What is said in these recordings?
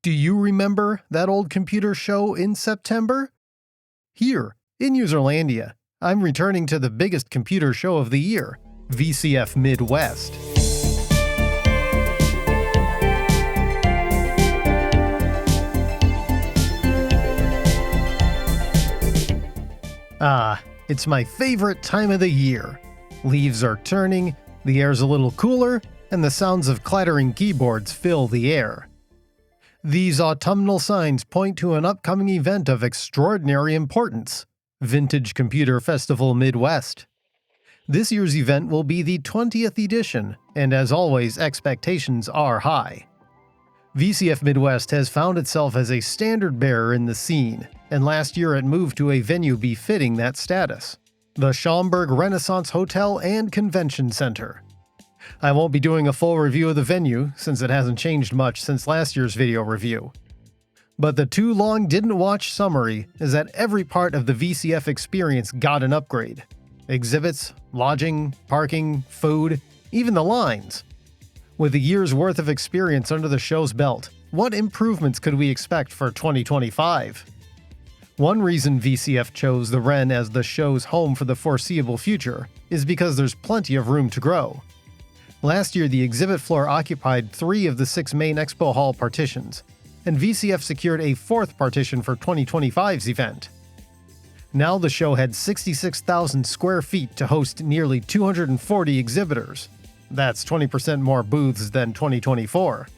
Do you remember that old computer show in September? Here, in Userlandia, I'm returning to the biggest computer show of the year, VCF Midwest. It's my favorite time of the year. Leaves are turning, the air's a little cooler, and the sounds of clattering keyboards fill the air. These autumnal signs point to an upcoming event of extraordinary importance, Vintage Computer Festival Midwest. This year's event will be the 20th edition, and as always, expectations are high. VCF Midwest has found itself as a standard bearer in the scene, and last year it moved to a venue befitting that status, the Schaumburg Renaissance Hotel and Convention Center. I won't be doing a full review of the venue, since it hasn't changed much since last year's video review. But the too long didn't watch summary is that every part of the VCF experience got an upgrade. Exhibits, lodging, parking, food, even the lines. With a year's worth of experience under the show's belt, what improvements could we expect for 2025? One reason VCF chose the Ren as the show's home for the foreseeable future is because there's plenty of room to grow. Last year, the exhibit floor occupied 3 of the 6 main expo hall partitions, and VCF secured a 4th partition for 2025's event. Now the show had 66,000 square feet to host nearly 240 exhibitors. That's 20% more booths than 2024.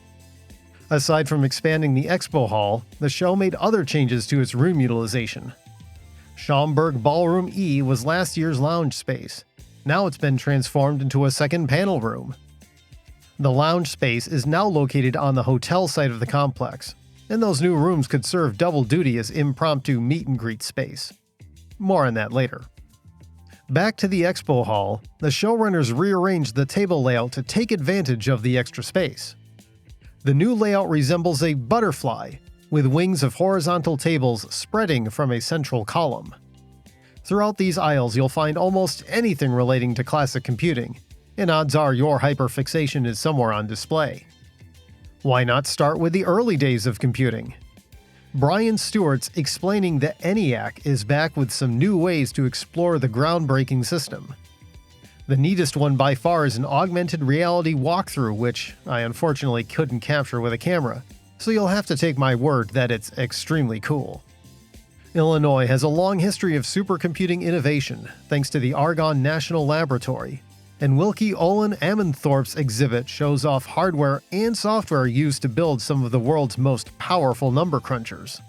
Aside from expanding the expo hall, the show made other changes to its room utilization. Schaumburg Ballroom E was last year's lounge space. Now it's been transformed into a second panel room. The lounge space is now located on the hotel side of the complex, and those new rooms could serve double duty as impromptu meet and greet space. More on that later. Back to the expo hall, the showrunners rearranged the table layout to take advantage of the extra space. The new layout resembles a butterfly, with wings of horizontal tables spreading from a central column. Throughout these aisles, you'll find almost anything relating to classic computing, and odds are your hyperfixation is somewhere on display. Why not start with the early days of computing? Brian Stewart's Explaining the ENIAC is back with some new ways to explore the groundbreaking system. The neatest one by far is an augmented reality walkthrough, which I unfortunately couldn't capture with a camera, so you'll have to take my word that it's extremely cool. Illinois has a long history of supercomputing innovation thanks to the Argonne National Laboratory, and Wilkie Olin Ammenthorpe's exhibit shows off hardware and software used to build some of the world's most powerful number crunchers.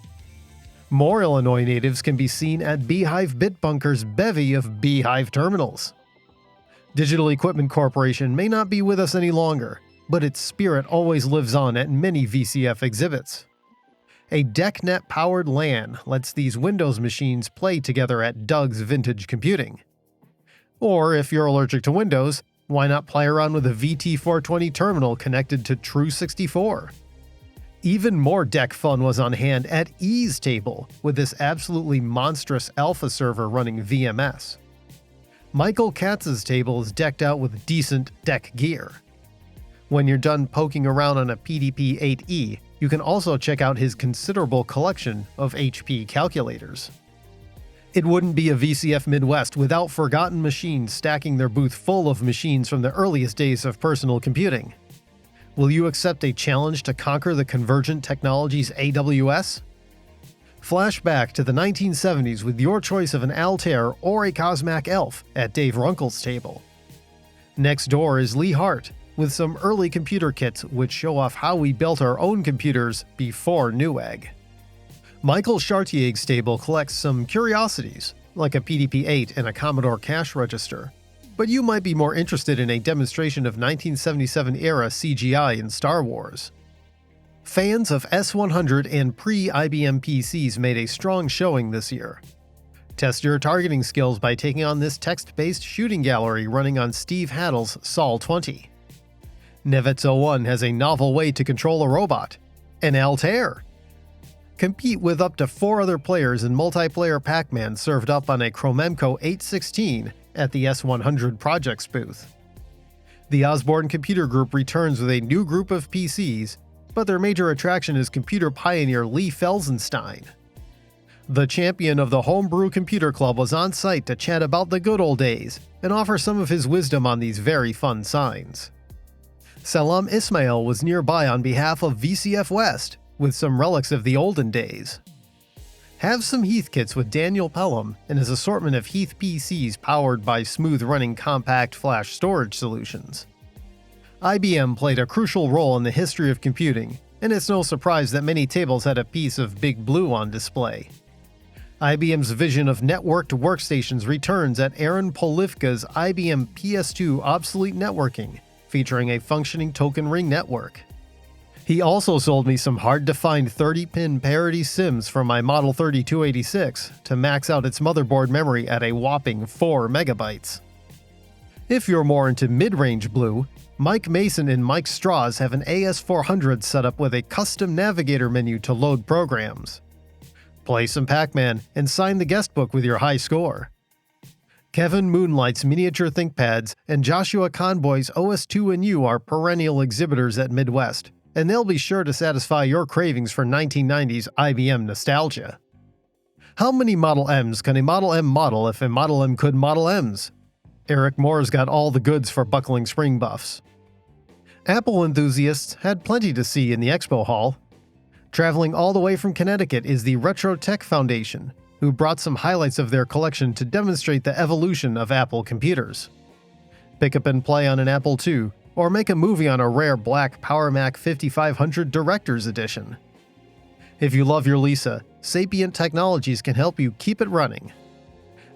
More Illinois natives can be seen at Beehive Bitbunker's bevy of Beehive terminals. Digital Equipment Corporation may not be with us any longer, but its spirit always lives on at many VCF exhibits. A DECnet-powered LAN lets these Windows machines play together at Doug's Vintage Computing. Or if you're allergic to Windows, why not play around with a VT420 terminal connected to True64? Even more DEC fun was on hand at E's Table with this absolutely monstrous alpha server running VMS. Michael Katz's table is decked out with decent DEC gear. When you're done poking around on a PDP-8E, you can also check out his considerable collection of HP calculators. It wouldn't be a VCF Midwest without Forgotten Machines stacking their booth full of machines from the earliest days of personal computing. Will you accept a challenge to conquer the Convergent Technologies AWS? Flashback to the 1970s with your choice of an Altair or a Cosmac Elf at Dave Runkle's table. Next door is Lee Hart, with some early computer kits which show off how we built our own computers before Newegg. Michael Chartier's table collects some curiosities, like a PDP-8 and a Commodore cash register, but you might be more interested in a demonstration of 1977-era CGI in Star Wars. Fans of S100 and pre-IBM PCs made a strong showing this year. Test your targeting skills by taking on this text-based shooting gallery running on Steve Haddle's Sol 20. Nevets 01 has a novel way to control a robot, an Altair. Compete with up to 4 other players in multiplayer Pac-Man served up on a Chromemco 816 at the S100 Projects booth. The Osborne Computer Group returns with a new group of PCs, but their major attraction is computer pioneer Lee Felsenstein. The champion of the Homebrew Computer Club was on site to chat about the good old days and offer some of his wisdom on these very fun signs. Salam Ismail was nearby on behalf of VCF West with some relics of the olden days. Have some Heath kits with Daniel Pelham and his assortment of Heath PCs powered by smooth-running compact flash storage solutions. IBM played a crucial role in the history of computing, and it's no surprise that many tables had a piece of Big Blue on display. IBM's vision of networked workstations returns at Aaron Polivka's IBM PS2 Obsolete Networking, featuring a functioning token ring network. He also sold me some hard-to-find 30-pin parity SIMs from my Model 3286 to max out its motherboard memory at a whopping 4 megabytes. If you're more into mid-range blue, Mike Mason and Mike Strauss have an AS400 set up with a custom navigator menu to load programs. Play some Pac-Man and sign the guest book with your high score. Kevin Moonlight's miniature ThinkPads and Joshua Conboy's OS2 and U are perennial exhibitors at Midwest, and they'll be sure to satisfy your cravings for 1990s IBM nostalgia. How many Model M's can a Model M model if a Model M could Model M's? Eric Moore's got all the goods for buckling spring buffs. Apple enthusiasts had plenty to see in the expo hall. Traveling all the way from Connecticut is the Retro Tech Foundation, who brought some highlights of their collection to demonstrate the evolution of Apple computers. Pick up and play on an Apple II, or make a movie on a rare black Power Mac 5500 Director's Edition. If you love your Lisa, Sapient Technologies can help you keep it running.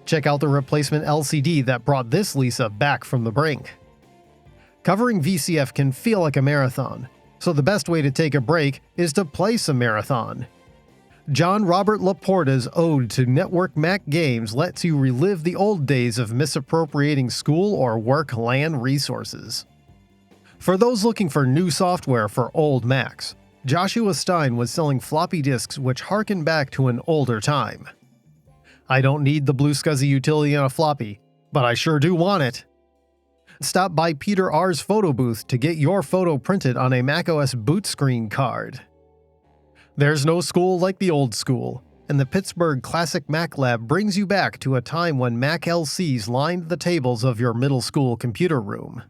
Check out the replacement LCD that brought this Lisa back from the brink. Covering VCF can feel like a marathon, so the best way to take a break is to play some marathon. John Robert Laporta's Ode to Network Mac Games lets you relive the old days of misappropriating school or work LAN resources. For those looking for new software for old Macs, Joshua Stein was selling floppy disks which harken back to an older time. I don't need the blue SCSI utility on a floppy, but I sure do want it. Stop by Peter R's photo booth to get your photo printed on a macOS boot screen card. There's no school like the old school, and the Pittsburgh Classic Mac Lab brings you back to a time when Mac LCs lined the tables of your middle school computer room.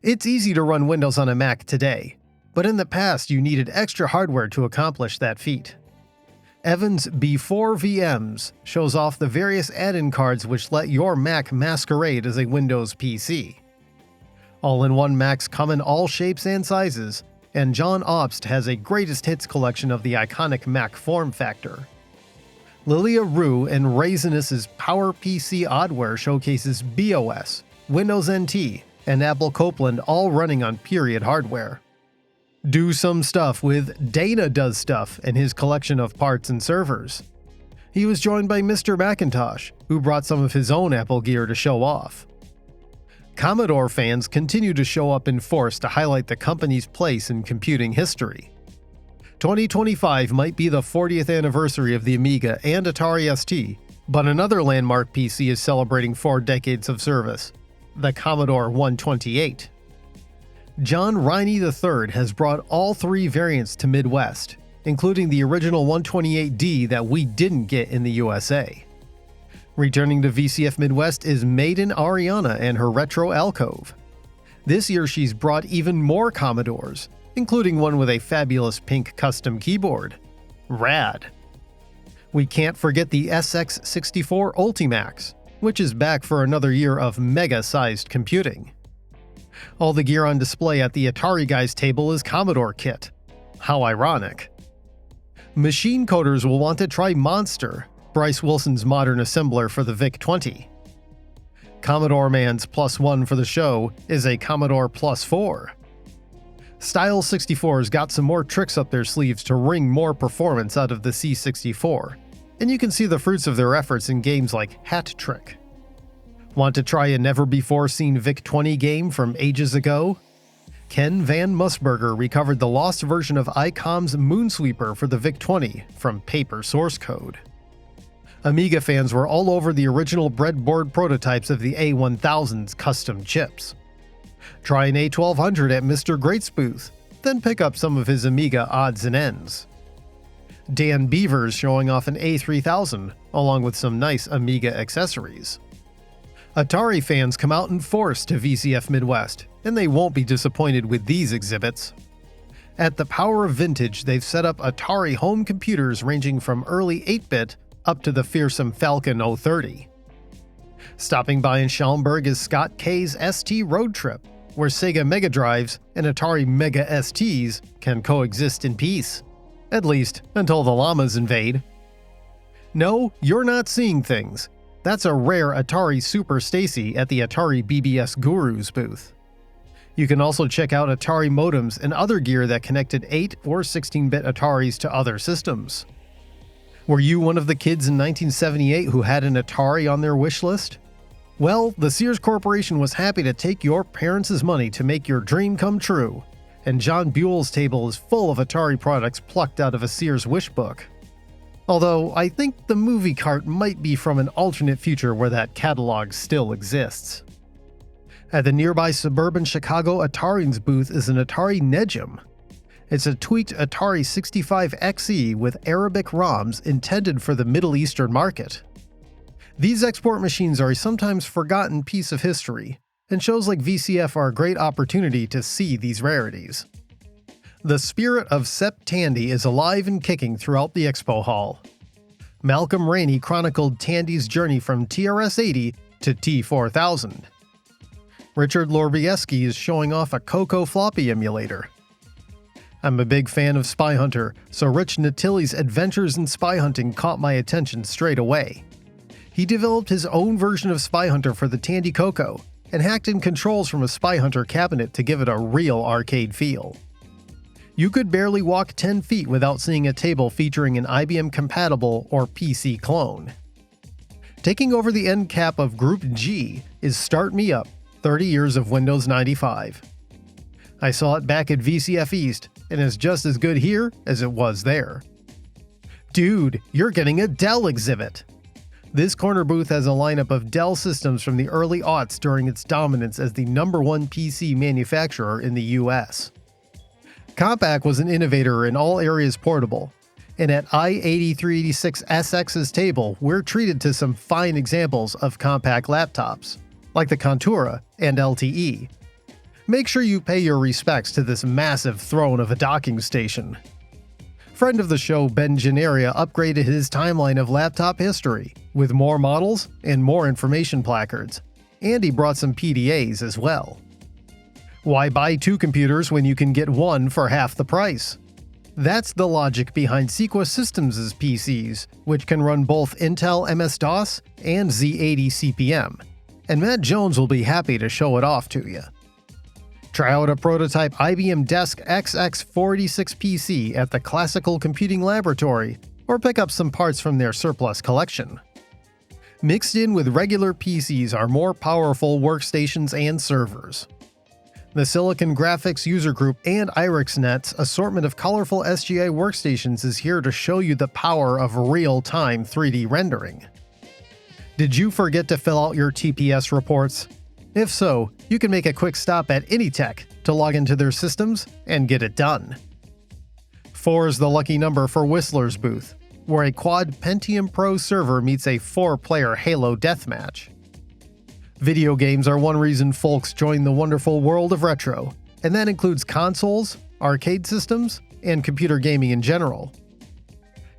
It's easy to run Windows on a Mac today, but in the past you needed extra hardware to accomplish that feat. Evan's Before VMs shows off the various add-in cards which let your Mac masquerade as a Windows PC. All-in-one Macs come in all shapes and sizes, and John Obst has a greatest hits collection of the iconic Mac form factor. Lilia Rue and Raisinus' PowerPC Oddware showcases BOS, Windows NT, and Apple Copeland all running on period hardware. Do some stuff with Dana Does Stuff and his collection of parts and servers. He was joined by Mr. Macintosh, who brought some of his own Apple gear to show off. Commodore fans continue to show up in force to highlight the company's place in computing history. 2025 might be the 40th anniversary of the Amiga and Atari ST, but another landmark PC is celebrating 4 decades of service, the Commodore 128. John Riney III has brought all 3 variants to Midwest, including the original 128D that we didn't get in the USA. Returning to VCF Midwest is Maiden Ariana and her retro alcove. This year she's brought even more Commodores, including one with a fabulous pink custom keyboard. Rad. We can't forget the SX64 Ultimax, which is back for another year of mega-sized computing. All the gear on display at the Atari Guys table is Commodore kit. How ironic. Machine coders will want to try Monster, Bryce Wilson's modern assembler for the VIC-20. Commodore Man's +1 for the show is a Commodore +4. Style 64's got some more tricks up their sleeves to wring more performance out of the C64, and you can see the fruits of their efforts in games like Hat Trick. Want to try a never-before-seen VIC-20 game from ages ago? Ken Van Musburger recovered the lost version of ICOM's Moonsweeper for the VIC-20 from paper source code. Amiga fans were all over the original breadboard prototypes of the A1000's custom chips. Try an A1200 at Mr. Great's booth, then pick up some of his Amiga odds and ends. Dan Beavers showing off an A3000, along with some nice Amiga accessories. Atari fans come out in force to VCF Midwest, and they won't be disappointed with these exhibits. At the Power of Vintage, they've set up Atari home computers ranging from early 8-bit up to the fearsome Falcon 030. Stopping by in Schaumburg is Scott K's ST Road Trip, where Sega Mega Drives and Atari Mega STs can coexist in peace. At least, until the llamas invade. No, you're not seeing things. That's a rare Atari Super Stacy at the Atari BBS Gurus booth. You can also check out Atari modems and other gear that connected 8 or 16-bit Ataris to other systems. Were you one of the kids in 1978 who had an Atari on their wish list? Well, the Sears Corporation was happy to take your parents' money to make your dream come true, and John Buell's table is full of Atari products plucked out of a Sears wish book. Although, I think the movie cart might be from an alternate future where that catalog still exists. At the nearby suburban Chicago Atarians booth is an Atari Nejum. It's a tweaked Atari 65XE with Arabic ROMs intended for the Middle Eastern market. These export machines are a sometimes forgotten piece of history, and shows like VCF are a great opportunity to see these rarities. The spirit of Sep Tandy is alive and kicking throughout the expo hall. Malcolm Rainey chronicled Tandy's journey from TRS-80 to T4000. Richard Lorbieski is showing off a Coco floppy emulator. I'm a big fan of Spy Hunter, so Rich Natili's adventures in spy hunting caught my attention straight away. He developed his own version of Spy Hunter for the Tandy Coco, and hacked in controls from a Spy Hunter cabinet to give it a real arcade feel. You could barely walk 10 feet without seeing a table featuring an IBM-compatible or PC clone. Taking over the end cap of Group G is Start Me Up, 30 years of Windows 95. I saw it back at VCF East, and is just as good here as it was there. Dude, you're getting a Dell exhibit! This corner booth has a lineup of Dell systems from the early aughts during its dominance as the #1 PC manufacturer in the US. Compaq was an innovator in all areas portable, and at i8386SX's table, we're treated to some fine examples of Compaq laptops, like the Contura and LTE. Make sure you pay your respects to this massive throne of a docking station. Friend of the show Ben Genaria upgraded his timeline of laptop history, with more models and more information placards, and he brought some PDAs as well. Why buy 2 computers when you can get one for half the price? That's the logic behind Sequa Systems' PCs, which can run both Intel MS-DOS and Z80 CP/M, and Matt Jones will be happy to show it off to you. Try out a prototype IBM Desk XX486 PC at the Classical Computing Laboratory, or pick up some parts from their surplus collection. Mixed in with regular PCs are more powerful workstations and servers. The Silicon Graphics User Group and IRIX.net's assortment of colorful SGI workstations is here to show you the power of real-time 3D rendering. Did you forget to fill out your TPS reports? If so, you can make a quick stop at Anytech to log into their systems and get it done. 4 is the lucky number for Whistler's booth, where a quad Pentium Pro server meets a 4-player Halo deathmatch. Video games are one reason folks join the wonderful world of retro, and that includes consoles, arcade systems, and computer gaming in general.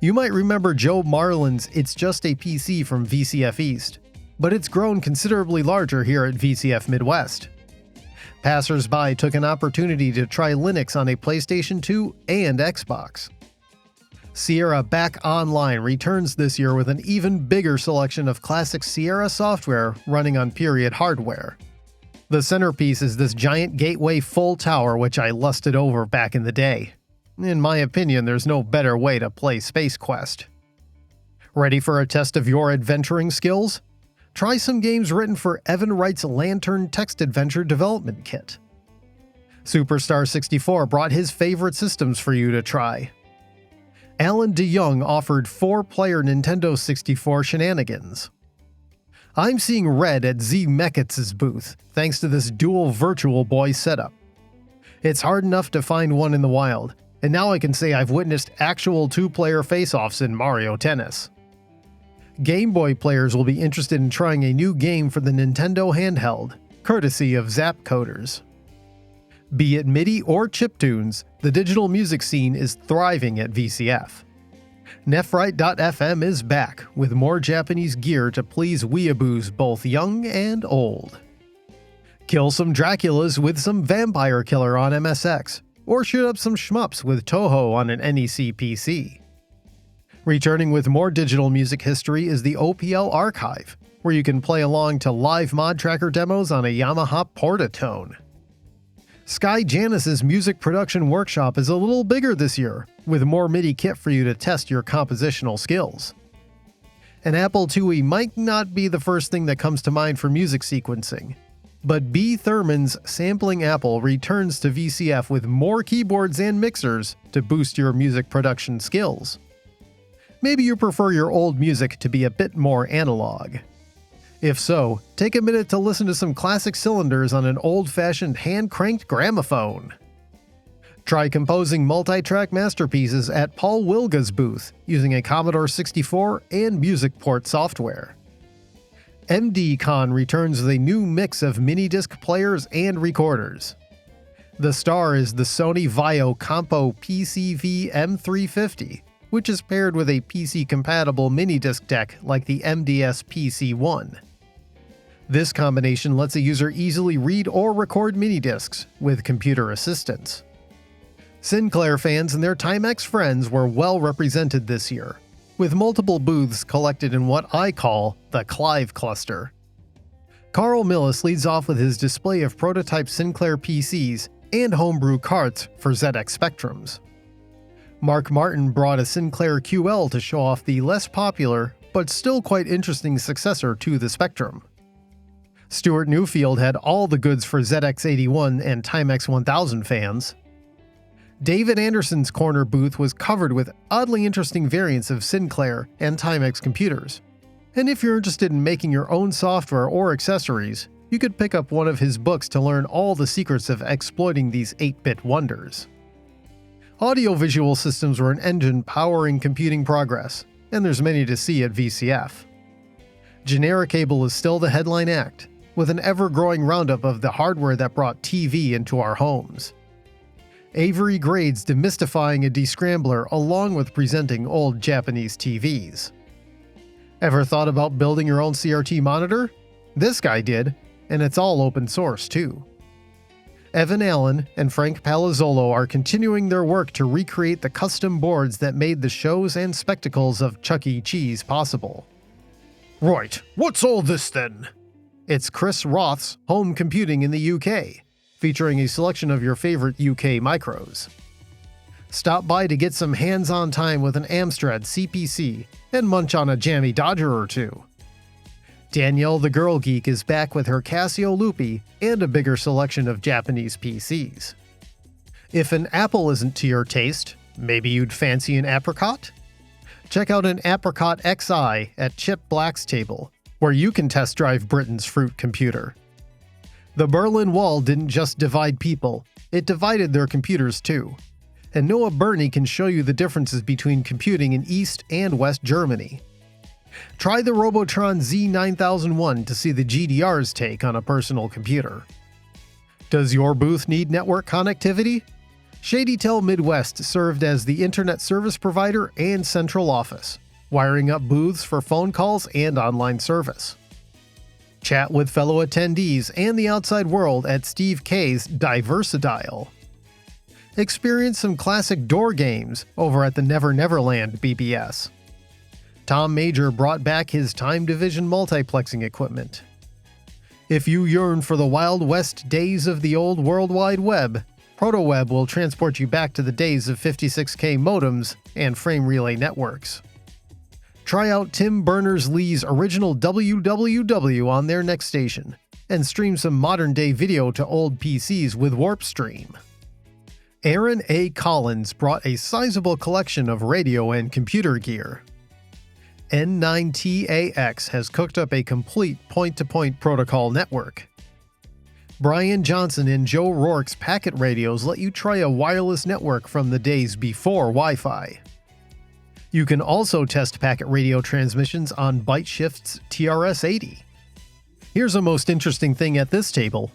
You might remember Joe Marlin's It's Just a PC from VCF East, but it's grown considerably larger here at VCF Midwest. Passers-by took an opportunity to try Linux on a PlayStation 2 and Xbox. Sierra Back Online returns this year with an even bigger selection of classic Sierra software running on period hardware. The centerpiece is this giant gateway full tower which I lusted over back in the day. In my opinion, there's no better way to play Space Quest. Ready for a test of your adventuring skills? Try some games written for Evan Wright's Lantern Text Adventure Development Kit. Superstar 64 brought his favorite systems for you to try. Alan DeYoung offered 4-player Nintendo 64 shenanigans. I'm seeing red at Z Meckett's booth, thanks to this dual Virtual Boy setup. It's hard enough to find one in the wild, and now I can say I've witnessed actual two-player face-offs in Mario Tennis. Game Boy players will be interested in trying a new game for the Nintendo handheld, courtesy of Zap Coders. Be it MIDI or chiptunes, the digital music scene is thriving at VCF. Nephrite.fm is back with more Japanese gear to please weeaboos both young and old. Kill some Draculas with some Vampire Killer on MSX, or shoot up some shmups with Toho on an NEC PC. Returning with more digital music history is the OPL Archive, where you can play along to live mod tracker demos on a Yamaha Portatone. Sky Janis's music production workshop is a little bigger this year, with more MIDI kit for you to test your compositional skills. An Apple IIe might not be the first thing that comes to mind for music sequencing, but B. Thurman's Sampling Apple returns to VCF with more keyboards and mixers to boost your music production skills. Maybe you prefer your old music to be a bit more analog. If so, take a minute to listen to some classic cylinders on an old-fashioned hand-cranked gramophone. Try composing multi-track masterpieces at Paul Wilga's booth using a Commodore 64 and MusicPort software. MDCon returns with a new mix of mini-disc players and recorders. The star is the Sony Vaio Compo PCV M350, which is paired with a PC-compatible mini-disc deck like the MDS PC-1. This combination lets a user easily read or record mini-discs with computer assistance. Sinclair fans and their Timex friends were well represented this year, with multiple booths collected in what I call the Clive Cluster. Carl Millis leads off with his display of prototype Sinclair PCs and homebrew carts for ZX Spectrums. Mark Martin brought a Sinclair QL to show off the less popular but still quite interesting successor to the Spectrum. Stuart Newfield had all the goods for ZX81 and Timex 1000 fans. David Anderson's corner booth was covered with oddly interesting variants of Sinclair and Timex computers. And if you're interested in making your own software or accessories, you could pick up one of his books to learn all the secrets of exploiting these 8-bit wonders. Audiovisual systems were an engine powering computing progress, and there's many to see at VCF. Generic Cable is still the headline act, with an ever-growing roundup of the hardware that brought TV into our homes. Avery Grades demystifying a descrambler along with presenting old Japanese TVs. Ever thought about building your own CRT monitor? This guy did, and it's all open source too. Evan Allen and Frank Palazzolo are continuing their work to recreate the custom boards that made the shows and spectacles of Chuck E. Cheese possible. Right, what's all this then? It's Chris Roth's Home Computing in the UK, featuring a selection of your favorite UK micros. Stop by to get some hands-on time with an Amstrad CPC and munch on a jammy Dodger or two. Danielle the Girl Geek is back with her Casio Loopy and a bigger selection of Japanese PCs. If an apple isn't to your taste, maybe you'd fancy an apricot? Check out an Apricot XI at Chip Black's table, where you can test drive Britain's fruit computer. The Berlin Wall didn't just divide people, it divided their computers too. And Noah Burney can show you the differences between computing in East and West Germany. Try the Robotron Z9001 to see the GDR's take on a personal computer. Does your booth need network connectivity? ShadyTel Midwest served as the internet service provider and central office, wiring up booths for phone calls and online service. Chat with fellow attendees and the outside world at Steve K's Diversidial. Experience some classic door games over at the Never Neverland BBS. Tom Major brought back his time division multiplexing equipment. If you yearn for the Wild West days of the old World Wide Web, ProtoWeb will transport you back to the days of 56K modems and frame relay networks. Try out Tim Berners-Lee's original WWW on their next station, and stream some modern-day video to old PCs with WarpStream. Aaron A. Collins brought a sizable collection of radio and computer gear. N9TAX has cooked up a complete point-to-point protocol network. Brian Johnson and Joe Rourke's packet radios let you try a wireless network from the days before Wi-Fi. You can also test packet radio transmissions on ByteShift's TRS-80. Here's a most interesting thing at this table: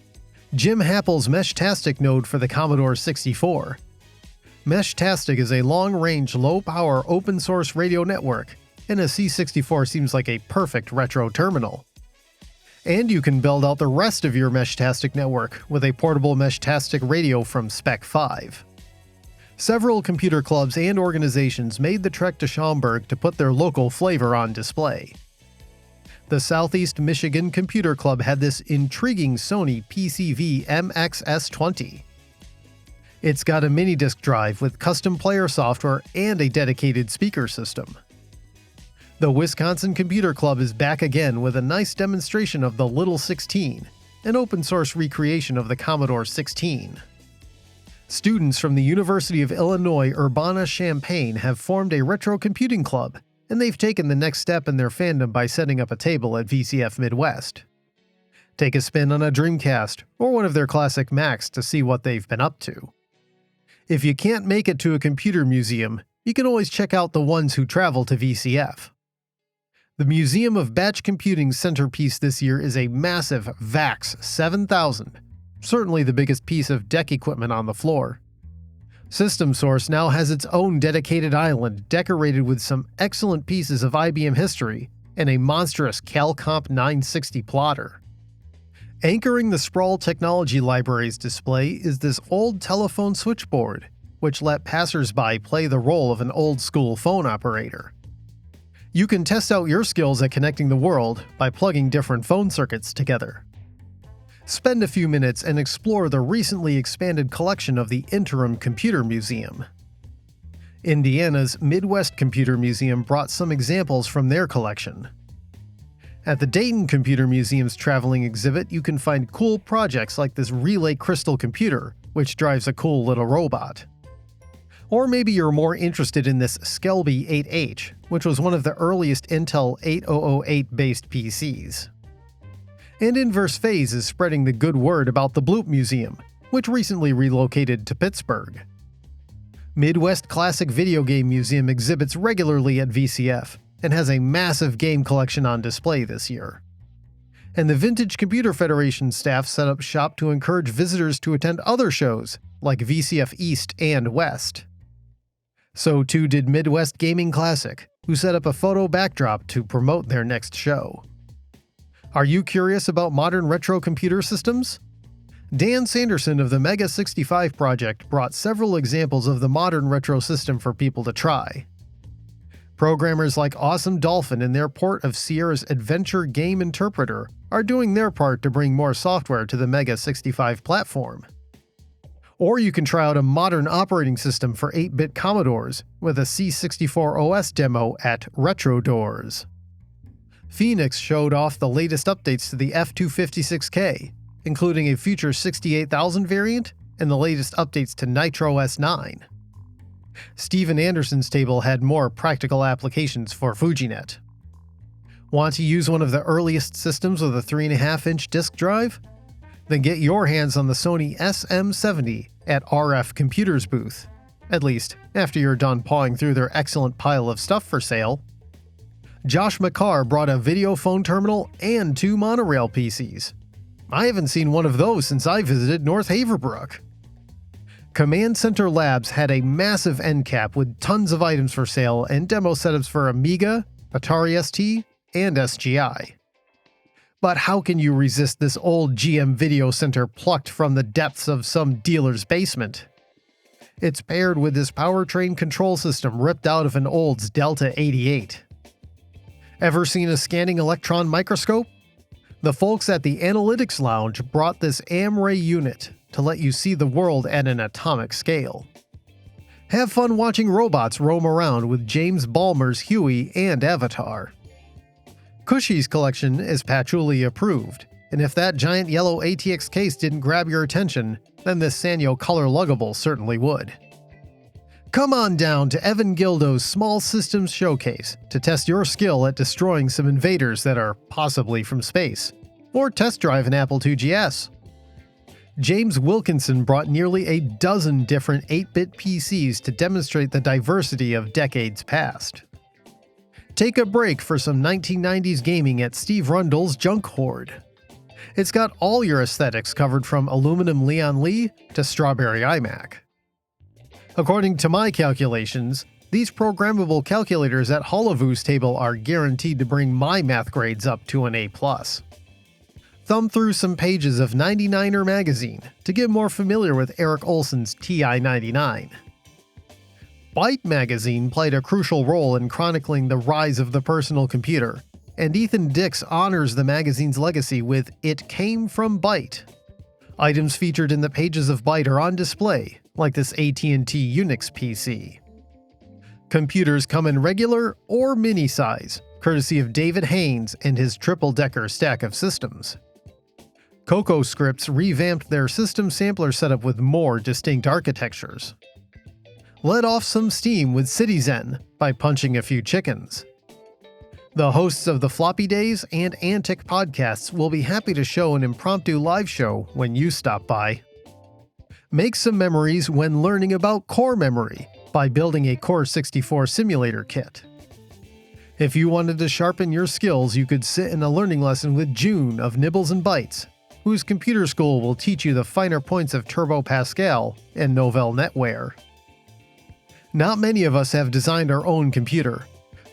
Jim Happel's Meshtastic node for the Commodore 64. Meshtastic is a long-range, low-power open-source radio network, and a C64 seems like a perfect retro terminal. And you can build out the rest of your Meshtastic network with a portable Meshtastic radio from Spec 5. Several computer clubs and organizations made the trek to Schaumburg to put their local flavor on display. The Southeast Michigan Computer Club had this intriguing Sony PCV MXS20. It's got a mini disk drive with custom player software and a dedicated speaker system. The Wisconsin Computer Club is back again with a nice demonstration of the Little 16, an open-source recreation of the Commodore 16. Students from the University of Illinois Urbana-Champaign have formed a retro computing club, and they've taken the next step in their fandom by setting up a table at VCF Midwest. Take a spin on a Dreamcast or one of their classic Macs to see what they've been up to. If you can't make it to a computer museum, you can always check out the ones who travel to VCF. The Museum of Batch Computing's centerpiece this year is a massive VAX 7000, certainly the biggest piece of deck equipment on the floor. System Source now has its own dedicated island decorated with some excellent pieces of IBM history and a monstrous CalComp 960 plotter. Anchoring the Sprawl Technology Library's display is this old telephone switchboard, which let passersby play the role of an old-school phone operator. You can test out your skills at connecting the world by plugging different phone circuits together. Spend a few minutes and explore the recently expanded collection of the Interim Computer Museum. Indiana's Midwest Computer Museum brought some examples from their collection. At the Dayton Computer Museum's traveling exhibit, you can find cool projects like this Relay Crystal computer, which drives a cool little robot. Or maybe you're more interested in this Skelby 8H, which was one of the earliest Intel 8008-based PCs. And Inverse Phase is spreading the good word about the Bloop Museum, which recently relocated to Pittsburgh. Midwest Classic Video Game Museum exhibits regularly at VCF and has a massive game collection on display this year. And the Vintage Computer Federation staff set up shop to encourage visitors to attend other shows like VCF East and West. So too did Midwest Gaming Classic, who set up a photo backdrop to promote their next show. Are you curious about modern retro computer systems? Dan Sanderson of the Mega 65 project brought several examples of the modern retro system for people to try. Programmers like Awesome Dolphin and their port of Sierra's Adventure Game Interpreter are doing their part to bring more software to the Mega 65 platform. Or you can try out a modern operating system for 8-bit Commodores with a C64 OS demo at Retro Doors. Phoenix showed off the latest updates to the F256K, including a future 68000 variant and the latest updates to Nitro S9. Steven Anderson's table had more practical applications for FujiNet. Want to use one of the earliest systems with a 3.5-inch disk drive? Then get your hands on the Sony SM70 at RF Computers booth, at least after you're done pawing through their excellent pile of stuff for sale. Josh McCarr brought a video phone terminal and 2 monorail PCs. I haven't seen one of those since I visited North Haverbrook. Command Center Labs had a massive end cap with tons of items for sale and demo setups for Amiga, Atari ST, and SGI. But how can you resist this old GM Video Center plucked from the depths of some dealer's basement? It's paired with this powertrain control system ripped out of an Olds Delta 88. Ever seen a scanning electron microscope? The folks at the Analytics Lounge brought this AmRay unit to let you see the world at an atomic scale. Have fun watching robots roam around with James Balmer's Huey and Avatar. Cushy's collection is patchouli approved, and if that giant yellow ATX case didn't grab your attention, then this Sanyo color luggable certainly would. Come on down to Evan Gildo's Small Systems Showcase to test your skill at destroying some invaders that are possibly from space, or test drive an Apple IIgs. James Wilkinson brought nearly a dozen different 8-bit PCs to demonstrate the diversity of decades past. Take a break for some 1990s gaming at Steve Rundle's Junk Hoard. It's got all your aesthetics covered from aluminum Leon Lee to strawberry iMac. According to my calculations, these programmable calculators at Hollowoo's table are guaranteed to bring my math grades up to an A+. Thumb through some pages of 99er magazine to get more familiar with Eric Olson's TI-99. Byte magazine played a crucial role in chronicling the rise of the personal computer, and Ethan Dix honors the magazine's legacy with It Came from Byte. Items featured in the pages of Byte are on display, like this AT&T Unix PC. Computers come in regular or mini size, courtesy of David Haynes and his triple-decker stack of systems. Cocoa Scripts revamped their system sampler setup with more distinct architectures. Let off some steam with CityZen by punching a few chickens. The hosts of the Floppy Days and Antic podcasts will be happy to show an impromptu live show when you stop by. Make some memories when learning about core memory by building a Core 64 simulator kit. If you wanted to sharpen your skills, you could sit in a learning lesson with June of Nibbles and Bytes, whose computer school will teach you the finer points of Turbo Pascal and Novell NetWare. Not many of us have designed our own computer,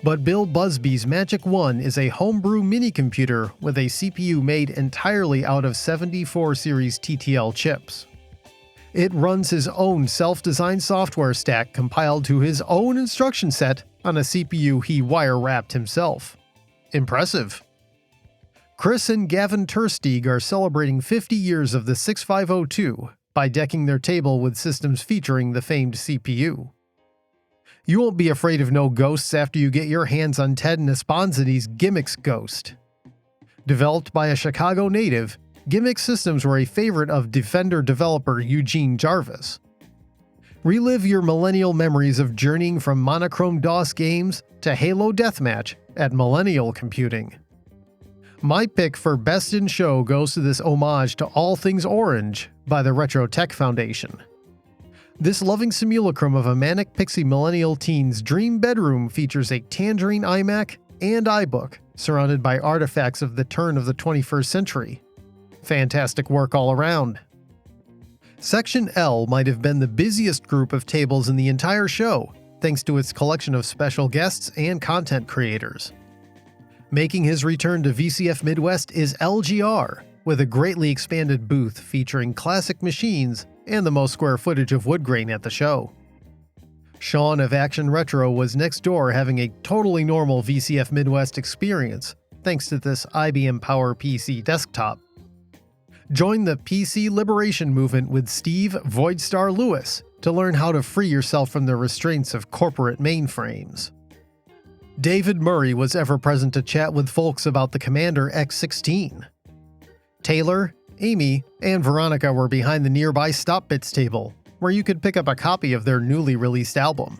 but Bill Busby's Magic 1 is a homebrew mini-computer with a CPU made entirely out of 74 series TTL chips. It runs his own self-designed software stack compiled to his own instruction set on a CPU he wire-wrapped himself. Impressive. Chris and Gavin Tersteeg are celebrating 50 years of the 6502 by decking their table with systems featuring the famed CPU. You won't be afraid of no ghosts after you get your hands on Ted Nesponsity's Gimmicks Ghost. Developed by a Chicago native, Gimmick systems were a favorite of Defender developer Eugene Jarvis. Relive your millennial memories of journeying from monochrome DOS games to Halo Deathmatch at Millennial Computing. My pick for Best in Show goes to this homage to all things orange by the Retro Tech Foundation. This loving simulacrum of a manic pixie millennial teen's dream bedroom features a tangerine iMac and iBook surrounded by artifacts of the turn of the 21st century. Fantastic work all around. Section L might have been the busiest group of tables in the entire show, thanks to its collection of special guests and content creators. Making his return to VCF Midwest is LGR, with a greatly expanded booth featuring classic machines and the most square footage of wood grain at the show. Sean of Action Retro was next door having a totally normal VCF Midwest experience, thanks to this IBM Power PC desktop. Join the PC liberation movement with Steve Voidstar Lewis to learn how to free yourself from the restraints of corporate mainframes. David Murray was ever present to chat with folks about the Commander X16. Taylor, Amy, and Veronica were behind the nearby Stop Bits table, where you could pick up a copy of their newly released album.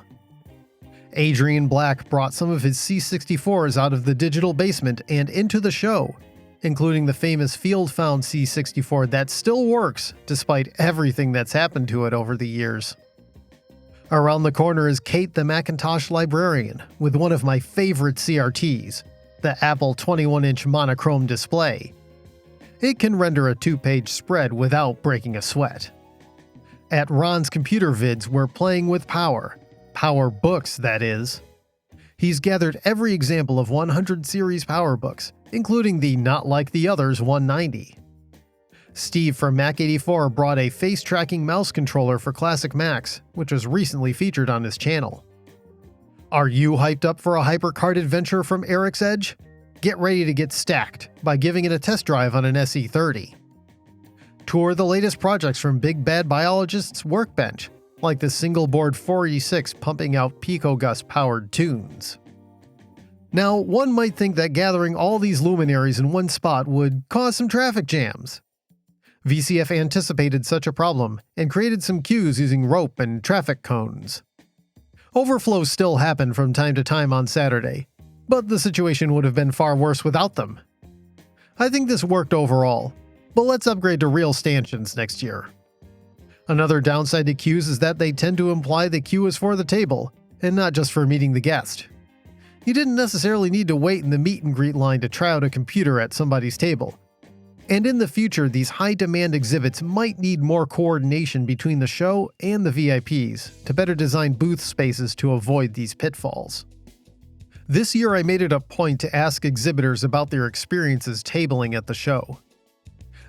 Adrian Black brought some of his C64s out of the digital basement and into the show, including the famous field-found C64 that still works despite everything that's happened to it over the years. Around the corner is Kate the Macintosh librarian with one of my favorite CRTs, the Apple 21-inch monochrome display. It can render a 2-page spread without breaking a sweat. At Ron's Computer Vids, we're playing with power. Power books, that is. He's gathered every example of 100 series power books, including the Not Like the Others 190. Steve from Mac84 brought a face-tracking mouse controller for classic Macs, which was recently featured on his channel. Are you hyped up for a HyperCard adventure from Eric's Edge? Get ready to get stacked by giving it a test drive on an SE30. Tour the latest projects from Big Bad Biologist's workbench, like the single-board 486 pumping out PicoGus-powered tunes. Now, one might think that gathering all these luminaries in one spot would cause some traffic jams. VCF anticipated such a problem and created some queues using rope and traffic cones. Overflows still happen from time to time on Saturday, but the situation would have been far worse without them. I think this worked overall. but let's upgrade to real stanchions next year. Another downside to queues is that they tend to imply the queue is for the table, and not just for meeting the guest. You didn't necessarily need to wait in the meet and greet line to try out a computer at somebody's table. And in the future, these high-demand exhibits might need more coordination between the show and the VIPs to better design booth spaces to avoid these pitfalls. This year I made it a point to ask exhibitors about their experiences tabling at the show.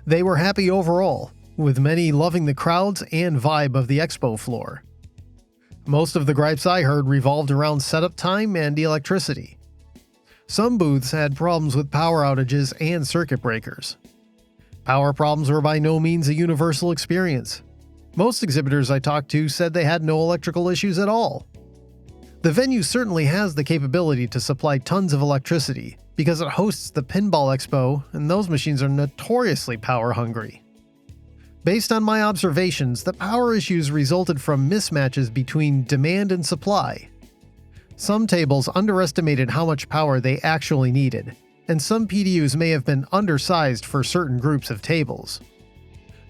They were happy overall, with many loving the crowds and vibe of the expo floor. Most of the gripes I heard revolved around setup time and electricity. Some booths had problems with power outages and circuit breakers. Power problems were by no means a universal experience. Most exhibitors I talked to said they had no electrical issues at all. The venue certainly has the capability to supply tons of electricity because it hosts the Pinball Expo, and those machines are notoriously power hungry. Based on my observations, the power issues resulted from mismatches between demand and supply. Some tables underestimated how much power they actually needed, and some PDUs may have been undersized for certain groups of tables.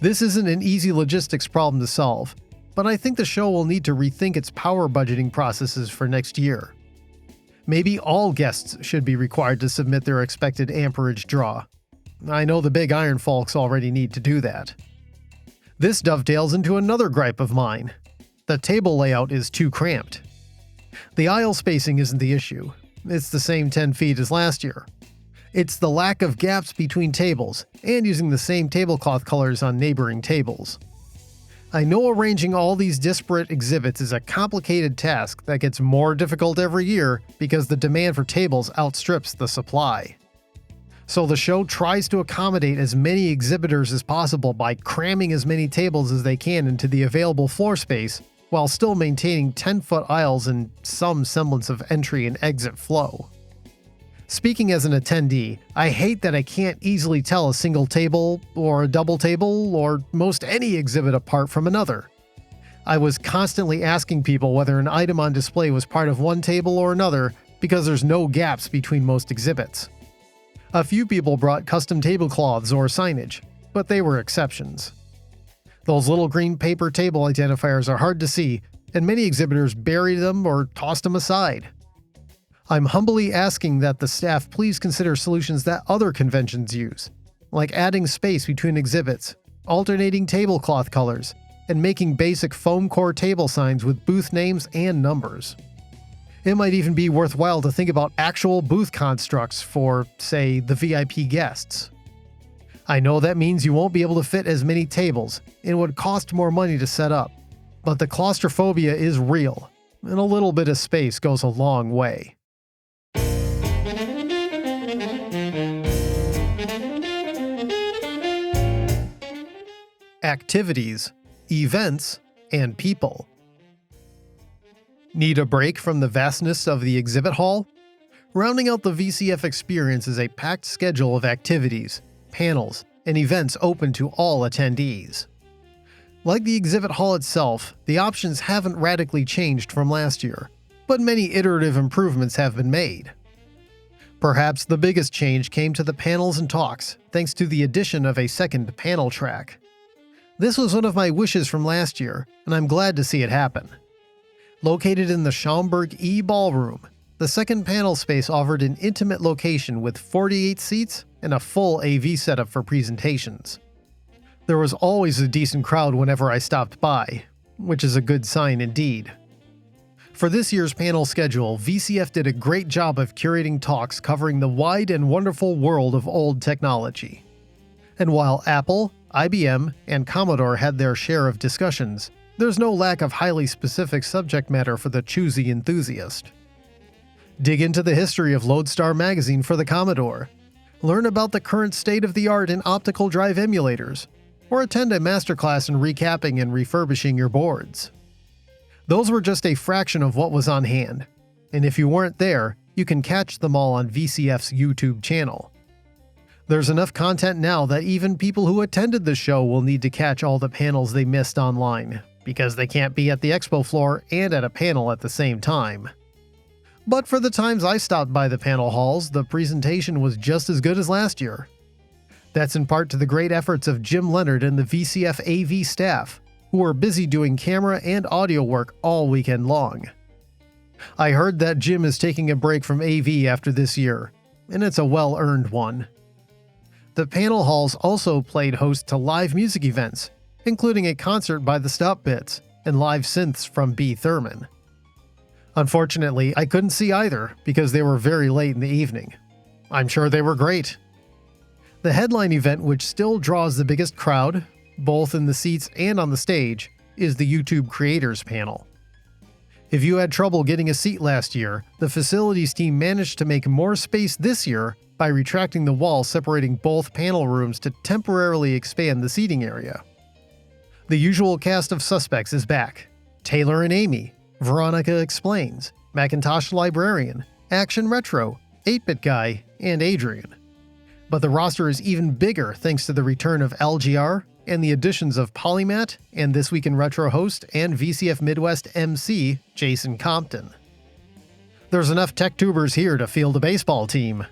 This isn't an easy logistics problem to solve, but I think the show will need to rethink its power budgeting processes for next year. Maybe all guests should be required to submit their expected amperage draw. I know the big iron folks already need to do that. This dovetails into another gripe of mine. The table layout is too cramped. The aisle spacing isn't the issue. It's the same 10 feet as last year. It's the lack of gaps between tables and using the same tablecloth colors on neighboring tables. I know arranging all these disparate exhibits is a complicated task that gets more difficult every year because the demand for tables outstrips the supply. So the show tries to accommodate as many exhibitors as possible by cramming as many tables as they can into the available floor space while still maintaining 10-foot aisles and some semblance of entry and exit flow. Speaking as an attendee, I hate that I can't easily tell a single table, or a double table, or most any exhibit apart from another. I was constantly asking people whether an item on display was part of one table or another because there's no gaps between most exhibits. A few people brought custom tablecloths or signage, but they were exceptions. Those little green paper table identifiers are hard to see, and many exhibitors bury them or tossed them aside. I'm humbly asking that the staff please consider solutions that other conventions use, like adding space between exhibits, alternating tablecloth colors, and making basic foam core table signs with booth names and numbers. It might even be worthwhile to think about actual booth constructs for, say, the VIP guests. I know that means you won't be able to fit as many tables, and it would cost more money to set up, but the claustrophobia is real, and a little bit of space goes a long way. Activities, events, and people. Need a break from the vastness of the exhibit hall? Rounding out the VCF experience is a packed schedule of activities, panels, and events open to all attendees. Like the exhibit hall itself, the options haven't radically changed from last year, but many iterative improvements have been made. Perhaps the biggest change came to the panels and talks, thanks to the addition of a second panel track. This was one of my wishes from last year, and I'm glad to see it happen. Located in the Schaumburg E Ballroom, the second panel space offered an intimate location with 48 seats and a full AV setup for presentations. There was always a decent crowd whenever I stopped by, which is a good sign indeed. For this year's panel schedule, VCF did a great job of curating talks covering the wide and wonderful world of old technology. And while Apple, IBM, and Commodore had their share of discussions, there's no lack of highly specific subject matter for the choosy enthusiast. Dig into the history of Lodestar magazine for the Commodore, learn about the current state of the art in optical drive emulators, or attend a masterclass in recapping and refurbishing your boards. Those were just a fraction of what was on hand, and if you weren't there, you can catch them all on VCF's YouTube channel. There's enough content now that even people who attended the show will need to catch all the panels they missed online, because they can't be at the expo floor and at a panel at the same time. But for the times I stopped by the panel halls, the presentation was just as good as last year. That's in part to the great efforts of Jim Leonard and the VCF AV staff, who are busy doing camera and audio work all weekend long. I heard that Jim is taking a break from AV after this year, and it's a well-earned one. The panel halls also played host to live music events, including a concert by the Stop Bits and live synths from B. Thurman. Unfortunately, I couldn't see either because they were very late in the evening. I'm sure they were great. The headline event, which still draws the biggest crowd, both in the seats and on the stage, is the YouTube Creators Panel. If you had trouble getting a seat last year, the facilities team managed to make more space this year by retracting the wall separating both panel rooms to temporarily expand the seating area. The usual cast of suspects is back: Taylor and Amy, Veronica Explains, Macintosh Librarian, Action Retro, 8-Bit Guy, and Adrian. But the roster is even bigger thanks to the return of LGR and the additions of Polymat and This Week in Retro host and VCF Midwest MC Jason Compton. There's enough tech tubers here to field a baseball team.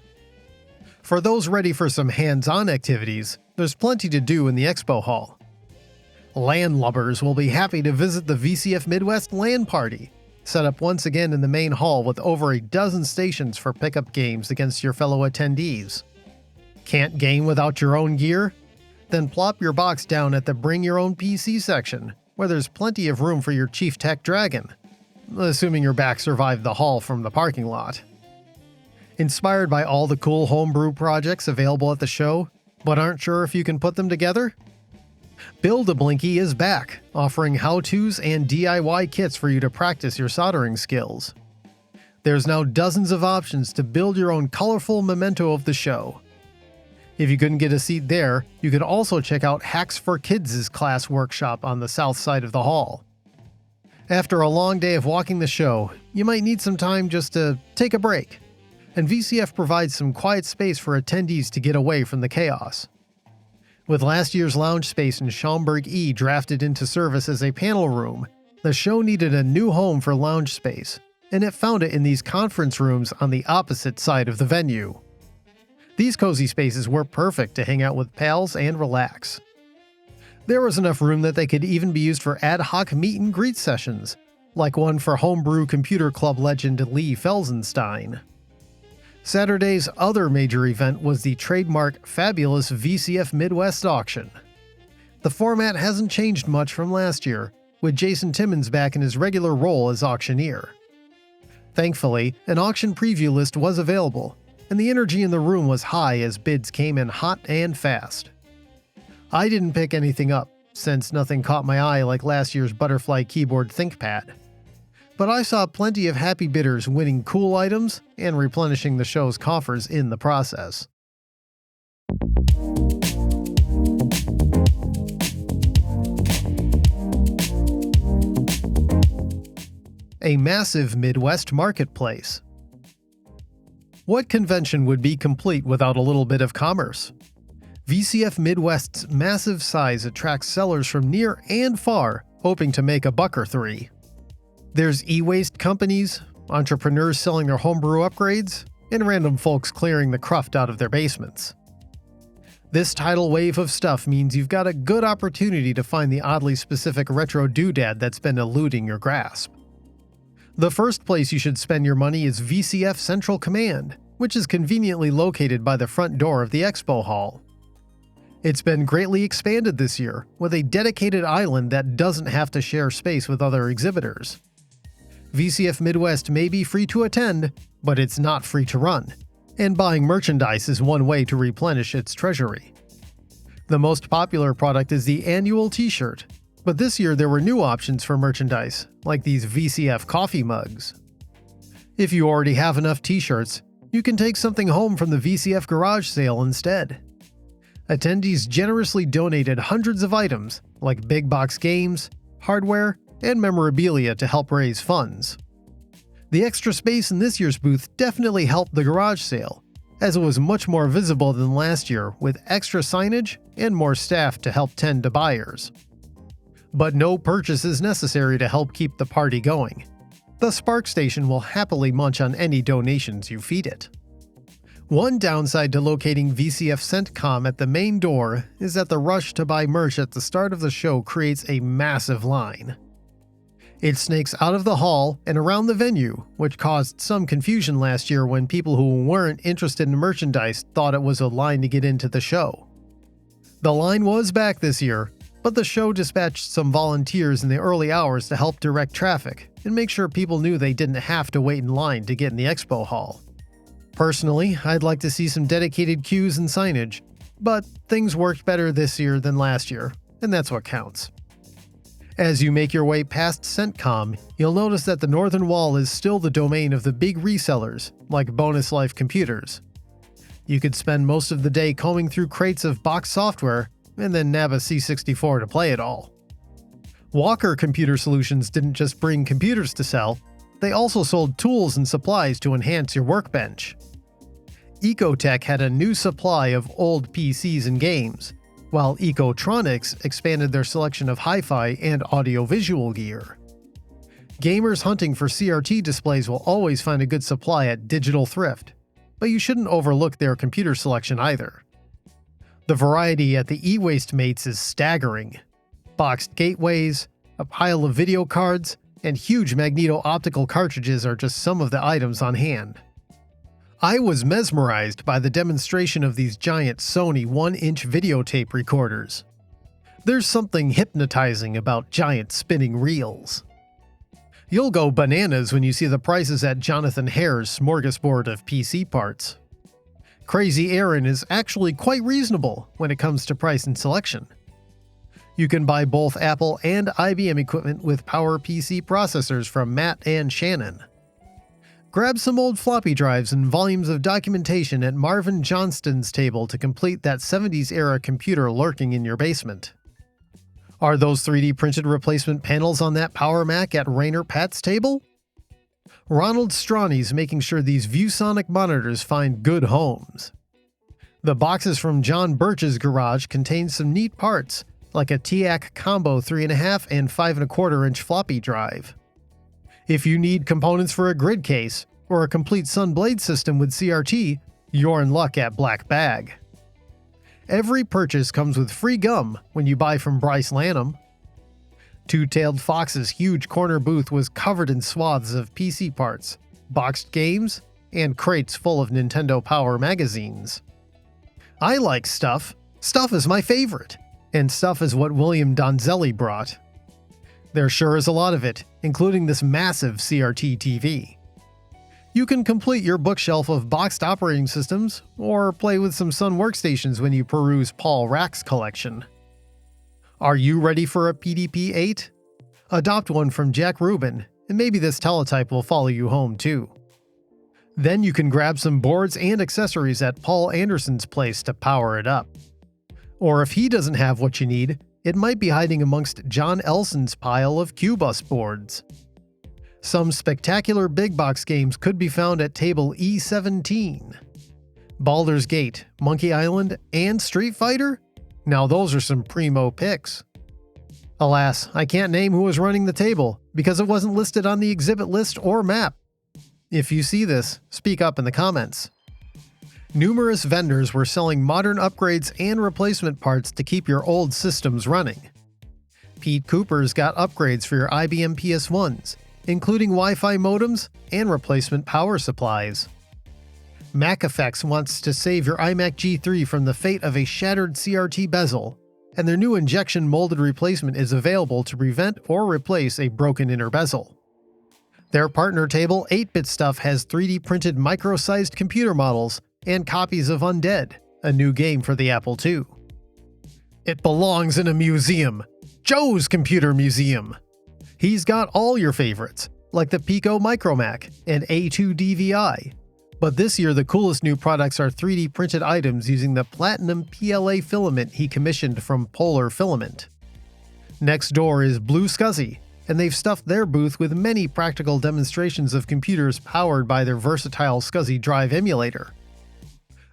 For those ready for some hands-on activities, there's plenty to do in the expo hall. Landlubbers will be happy to visit the VCF Midwest LAN Party, set up once again in the main hall with over a dozen stations for pickup games against your fellow attendees. Can't game without your own gear? Then plop your box down at the Bring Your Own PC section, where there's plenty of room for your Chief Tech Dragon, assuming your back survived the haul from the parking lot. Inspired by all the cool homebrew projects available at the show, but aren't sure if you can put them together? Build-A-Blinky is back, offering how-tos and DIY kits for you to practice your soldering skills. There's now dozens of options to build your own colorful memento of the show. If you couldn't get a seat there, you could also check out Hacks for Kids' class workshop on the south side of the hall. After a long day of walking the show, you might need some time just to take a break, and VCF provides some quiet space for attendees to get away from the chaos. With last year's lounge space in Schaumburg E drafted into service as a panel room, the show needed a new home for lounge space, and it found it in these conference rooms on the opposite side of the venue. These cozy spaces were perfect to hang out with pals and relax. There was enough room that they could even be used for ad hoc meet and greet sessions, like one for homebrew computer club legend Lee Felsenstein. Saturday's other major event was the trademark fabulous VCF Midwest auction. The format hasn't changed much from last year, with Jason Timmons back in his regular role as auctioneer. Thankfully, an auction preview list was available, and the energy in the room was high as bids came in hot and fast. I didn't pick anything up, since nothing caught my eye like last year's Butterfly Keyboard ThinkPad. But I saw plenty of happy bidders winning cool items and replenishing the show's coffers in the process. A massive Midwest marketplace. What convention would be complete without a little bit of commerce? VCF Midwest's massive size attracts sellers from near and far, hoping to make a buck or three. There's e-waste companies, entrepreneurs selling their homebrew upgrades, and random folks clearing the cruft out of their basements. This tidal wave of stuff means you've got a good opportunity to find the oddly specific retro doodad that's been eluding your grasp. The first place you should spend your money is VCF Central Command, which is conveniently located by the front door of the expo hall. It's been greatly expanded this year, with a dedicated island that doesn't have to share space with other exhibitors. VCF Midwest may be free to attend, but it's not free to run, and buying merchandise is one way to replenish its treasury. The most popular product is the annual t-shirt, but this year there were new options for merchandise, like these VCF coffee mugs. If you already have enough t-shirts, you can take something home from the VCF garage sale instead. Attendees generously donated hundreds of items, like big box games, hardware, and memorabilia to help raise funds. The extra space in this year's booth definitely helped the garage sale, as it was much more visible than last year with extra signage and more staff to help tend to buyers. But no purchase is necessary to help keep the party going. The Spark Station will happily munch on any donations you feed it. One downside to locating VCF CENTCOM at the main door is that the rush to buy merch at the start of the show creates a massive line. It snakes out of the hall and around the venue, which caused some confusion last year when people who weren't interested in merchandise thought it was a line to get into the show. The line was back this year, but the show dispatched some volunteers in the early hours to help direct traffic and make sure people knew they didn't have to wait in line to get in the expo hall. Personally, I'd like to see some dedicated queues and signage, but things worked better this year than last year, and that's what counts. As you make your way past CENTCOM, you'll notice that the northern wall is still the domain of the big resellers, like Bonus Life Computers. You could spend most of the day combing through crates of box software and then nab a C64 to play it all. Walker Computer Solutions didn't just bring computers to sell, they also sold tools and supplies to enhance your workbench. Ecotech had a new supply of old PCs and games, while Ecotronics expanded their selection of hi-fi and audio-visual gear. Gamers hunting for CRT displays will always find a good supply at Digital Thrift, but you shouldn't overlook their computer selection either. The variety at the e-waste mates is staggering. Boxed gateways, a pile of video cards, and huge magneto-optical cartridges are just some of the items on hand. I was mesmerized by the demonstration of these giant Sony 1-inch videotape recorders. There's something hypnotizing about giant spinning reels. You'll go bananas when you see the prices at Jonathan Hare's smorgasbord of PC parts. Crazy Aaron is actually quite reasonable when it comes to price and selection. You can buy both Apple and IBM equipment with PowerPC processors from Matt and Shannon. Grab some old floppy drives and volumes of documentation at Marvin Johnston's table to complete that 70s-era computer lurking in your basement. Are those 3D printed replacement panels on that Power Mac at Rainer Pat's table? Ronald Stroney's making sure these ViewSonic monitors find good homes. The boxes from John Birch's garage contain some neat parts, like a TIAC Combo 3.5 and 5.25-inch floppy drive. If you need components for a grid case, or a complete Sunblade system with CRT, you're in luck at Black Bag. Every purchase comes with free gum when you buy from Bryce Lanham. Two-Tailed Fox's huge corner booth was covered in swaths of PC parts, boxed games, and crates full of Nintendo Power magazines. I like stuff. Stuff is my favorite. And stuff is what William Donzelli brought. There sure is a lot of it, including this massive CRT TV. You can complete your bookshelf of boxed operating systems, or play with some Sun workstations when you peruse Paul Rack's collection. Are you ready for a PDP-8? Adopt one from Jack Rubin, and maybe this teletype will follow you home too. Then you can grab some boards and accessories at Paul Anderson's place to power it up. Or if he doesn't have what you need, it might be hiding amongst John Elson's pile of Q-Bus boards. Some spectacular big box games could be found at table E17. Baldur's Gate, Monkey Island, and Street Fighter? Now those are some primo picks. Alas, I can't name who was running the table because it wasn't listed on the exhibit list or map. If you see this, speak up in the comments. Numerous vendors were selling modern upgrades and replacement parts to keep your old systems running. Pete Cooper's got upgrades for your IBM PS1s, including Wi-Fi modems and replacement power supplies. MacEffects wants to save your iMac G3 from the fate of a shattered CRT bezel, and their new injection molded replacement is available to prevent or replace a broken inner bezel. Their partner table 8-Bit Stuff has 3D printed micro-sized computer models and copies of Undead, a new game for the Apple II. It belongs in a museum. Joe's Computer Museum. He's got all your favorites, like the Pico Micromac and A2 DVI. But this year the coolest new products are 3D printed items using the platinum PLA filament he commissioned from Polar Filament. Next door is Blue Scuzzy, and they've stuffed their booth with many practical demonstrations of computers powered by their versatile SCSI Drive emulator.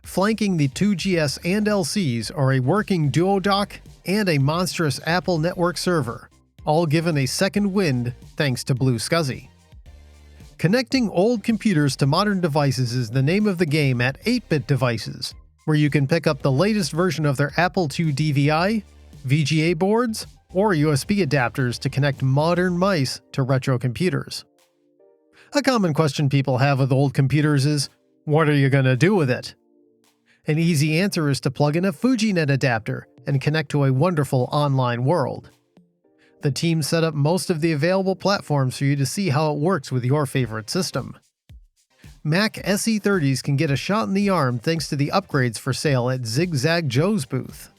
Flanking the 2GS and LCs are a working DuoDock and a monstrous Apple network server, all given a second wind thanks to Blue Scuzzy. Connecting old computers to modern devices is the name of the game at 8-bit devices, where you can pick up the latest version of their Apple II DVI, VGA boards, or USB adapters to connect modern mice to retro computers. A common question people have with old computers is, what are you going to do with it? An easy answer is to plug in a FujiNet adapter and connect to a wonderful online world. The team set up most of the available platforms for you to see how it works with your favorite system. Mac SE30s can get a shot in the arm thanks to the upgrades for sale at Zigzag Joe's booth.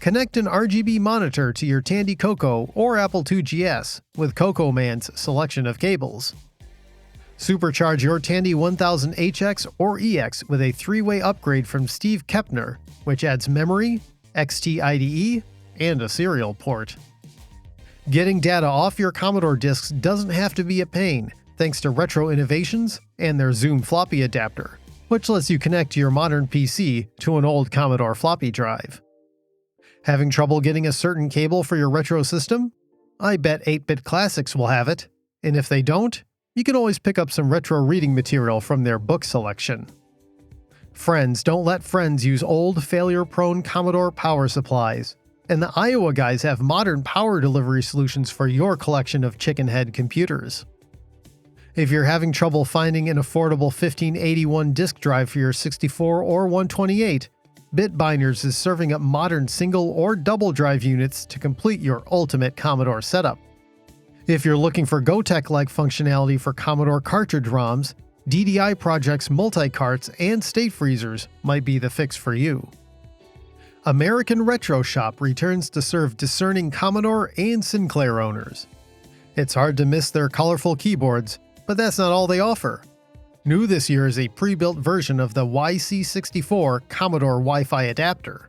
Connect an RGB monitor to your Tandy Coco or Apple II GS with Coco Man's selection of cables. Supercharge your Tandy 1000HX or EX with a 3-way upgrade from Steve Kepner, which adds memory, XT IDE, and a serial port. Getting data off your Commodore disks doesn't have to be a pain, thanks to Retro Innovations and their Zoom floppy adapter, which lets you connect your modern PC to an old Commodore floppy drive. Having trouble getting a certain cable for your retro system? I bet 8-Bit Classics will have it, and if they don't, you can always pick up some retro reading material from their book selection. Friends don't let friends use old, failure-prone Commodore power supplies, and the Iowa guys have modern power delivery solutions for your collection of chicken-head computers. If you're having trouble finding an affordable 1581 disk drive for your 64 or 128, Bitbinders is serving up modern single or double drive units to complete your ultimate Commodore setup. If you're looking for Gotek-like functionality for Commodore cartridge ROMs, DDI Project's multi-carts and state freezers might be the fix for you. American Retro Shop returns to serve discerning Commodore and Sinclair owners. It's hard to miss their colorful keyboards, but that's not all they offer. New this year is a pre-built version of the YC64 Commodore Wi-Fi adapter.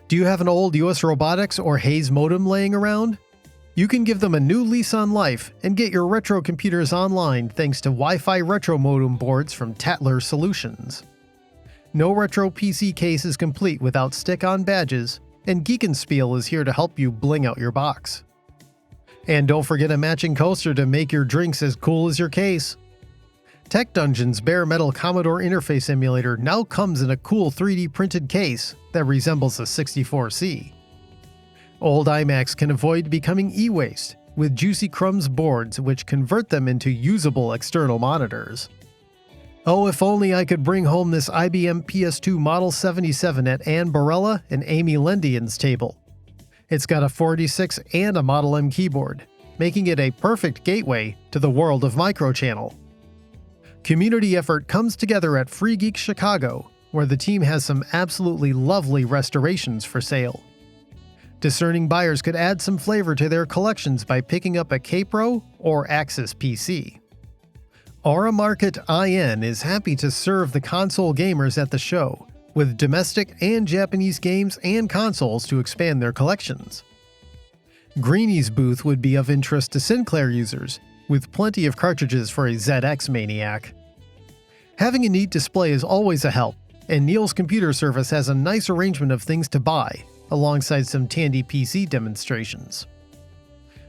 Do you have an old US Robotics or Hayes modem laying around? You can give them a new lease on life and get your retro computers online thanks to Wi-Fi retro modem boards from Tatler Solutions. No retro PC case is complete without stick-on badges, and Geekenspiel is here to help you bling out your box. And don't forget a matching coaster to make your drinks as cool as your case. Tech Dungeon's bare metal Commodore interface emulator now comes in a cool 3D printed case that resembles a 64C. Old iMacs can avoid becoming e-waste with Juicy Crumbs boards which convert them into usable external monitors. Oh, if only I could bring home this IBM PS2 Model 77 at Ann Barella and Amy Lendian's table. It's got a 46 and a Model M keyboard, making it a perfect gateway to the world of microchannel. Community effort comes together at Free Geek Chicago, where the team has some absolutely lovely restorations for sale. Discerning buyers could add some flavor to their collections by picking up a K-Pro or Axis PC. Aura Market IN is happy to serve the console gamers at the show, with domestic and Japanese games and consoles to expand their collections. Greeny's booth would be of interest to Sinclair users, with plenty of cartridges for a ZX maniac. Having a neat display is always a help, and Neil's Computer Service has a nice arrangement of things to buy, alongside some Tandy PC demonstrations.